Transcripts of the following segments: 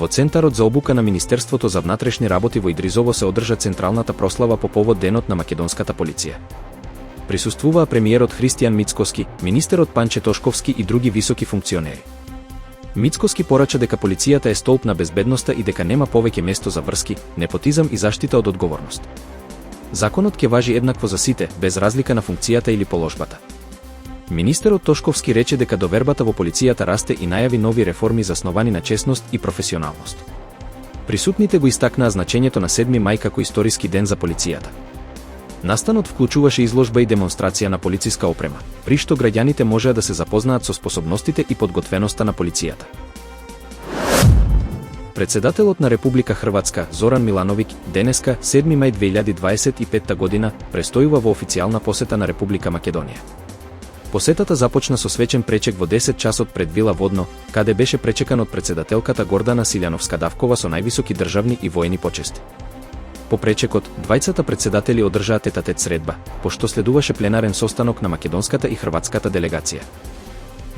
Во центарот за обука на Министерството за внатрешни работи во Идризово се одржа централната прослава по повод Денот на македонската полиција. Присуствуваа премиерот Христијан Мицкоски, министерот Панче Тошковски и други високи функционери. Мицкоски порача дека полицијата е столб на безбедноста и дека нема повеќе место за врски, непотизам и заштита од одговорност. Законот ќе важи еднакво за сите, без разлика на функцијата или положбата. Министерот Тошковски рече дека довербата во полицијата расте и најави нови реформи засновани на честност и професионалност. Присутните го истакнаа значењето на 7 мај како историски ден за полицијата. Настанот вклучуваше изложба и демонстрација на полициска опрема, при што граѓаните можеа да се запознаат со способностите и подготвеноста на полицијата. Председателот на Република Хрватска, Зоран Милановиќ, денеска, 7 мај 2025 година, престојува во официјална посета на Република Македонија. Посетата започна со свечен пречек во 10 часот пред Вила Водно, каде беше пречекан од председателката Гордана Силјановска-Давкова со највисоки државни и воени почести. По пречекот, двајцата председатели одржаа тет-а-тет средба, пошто следуваше пленарен состанок на македонската и хрватската делегација.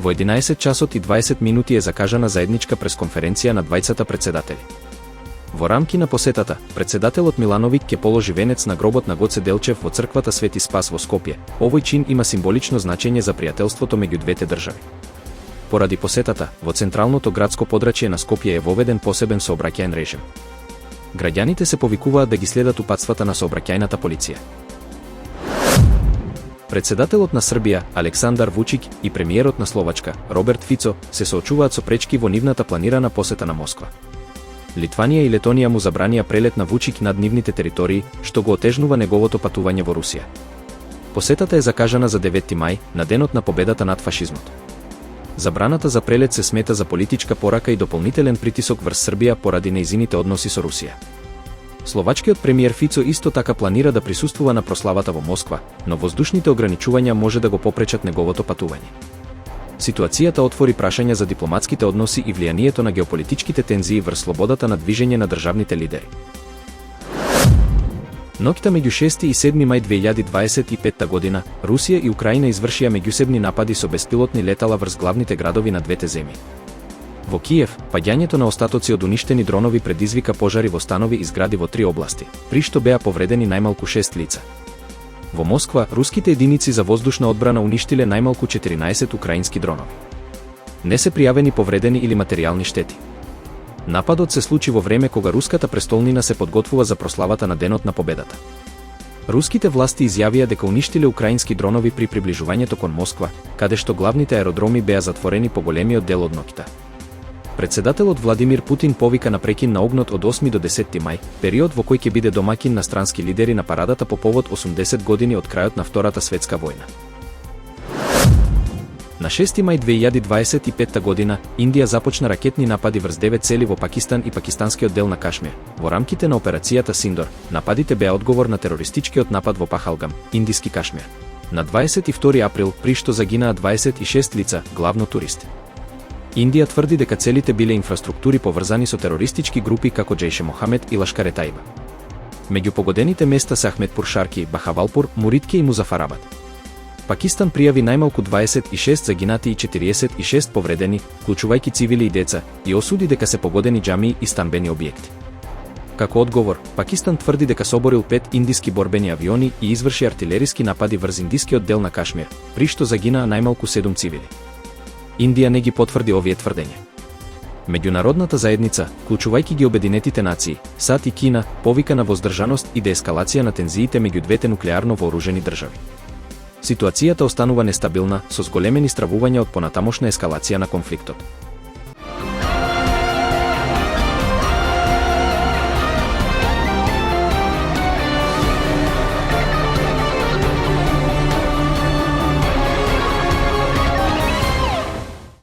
Во 11 часот и 20 минути е закажана заедничка пресконференција на двајцата председатели. Во рамки на посетата, председателот Милановиќ ќе положи венец на гробот на Гоце Делчев во црквата Свети Спас во Скопје. Овој чин има символично значење за пријателството меѓу двете држави. Поради посетата, во централното градско подрачје на Скопје е воведен посебен сообраќајен режим. Граѓаните се повикуваат да ги следат упатствата на сообраќајната полиција. Председателот на Србија, Александар Вучиќ, и премиерот на Словачка, Роберт Фицо, се соочуваат со пречки во нивната планирана посета на Москва. Литванија и Летонија му забранија прелет на Вучиќ над нивните територии, што го отежнува неговото патување во Русија. Посетата е закажана за 9 мај, на денот на победата над фашизмот. Забраната за прелет се смета за политичка порака и дополнителен притисок врз Србија поради нејзините односи со Русија. Словачкиот премиер Фицо исто така планира да присуствува на прославата во Москва, но воздушните ограничувања може да го попречат неговото патување. Ситуацијата отвори прашања за дипломатските односи и влијанието на геополитичките тензии врз слободата на движење на државните лидери. Ноќта меѓу 6 и 7 мај 2025 година, Русија и Украина извршија меѓусебни напади со беспилотни летала врз главните градови на двете земји. Во Киев, паѓањето на остатоци од уништени дронови предизвика пожари во станови и згради во 3 области, при што беа повредени најмалку 6 лица. Во Москва, руските единици за воздушна одбрана уништиле најмалку 14 украински дронови. Не се пријавени повредени или материјални штети. Нападот се случи во време кога руската престолнина се подготвува за прославата на Денот на победата. Руските власти изјавија дека уништиле украински дронови при приближувањето кон Москва, каде што главните аеродроми беа затворени по големиот дел од ноќта. Председателот Владимир Путин повика на прекин на огнот од 8 до 10 мај, период во кој ќе биде домаќин на странски лидери на парадата по повод 80 години од крајот на Втората светска војна. На 6 мај 2025 година, Индија започна ракетни напади врз 9 цели во Пакистан и пакистанскиот дел на Кашмир. Во рамките на операцијата Синдор, нападите беа одговор на терористичкиот напад во Пахалгам, индиски Кашмир. На 22 април, при што загинаа 26 лица, главно туристи. Индија тврди дека целите биле инфраструктури поврзани со терористички групи како Џејше Мохамед и Лашкар-е-Тајба. Меѓу погодените места се Ахмедпур Шарки, Бахавалпур, Муритке и Музафарабад. Пакистан пријави најмалку 26 загинати и 46 повредени, вклучувајќи цивили и деца, и осуди дека се погодени џамии и станбени објекти. Како одговор, Пакистан тврди дека соборил 5 индиски борбени авиони и изврши артилериски напади врз индискиот дел на Кашмир, при што загинаа најмалку 7 цивили. Индија не ги потврди овие тврдења. Меѓународната заедница, вклучувајќи ги Обединетите нации, САД и Кина, повика на воздржаност и деескалација на тензиите меѓу двете нуклеарно вооружени држави. Ситуацијата останува нестабилна, со зголемени стравувања од понатамошна ескалација на конфликтот.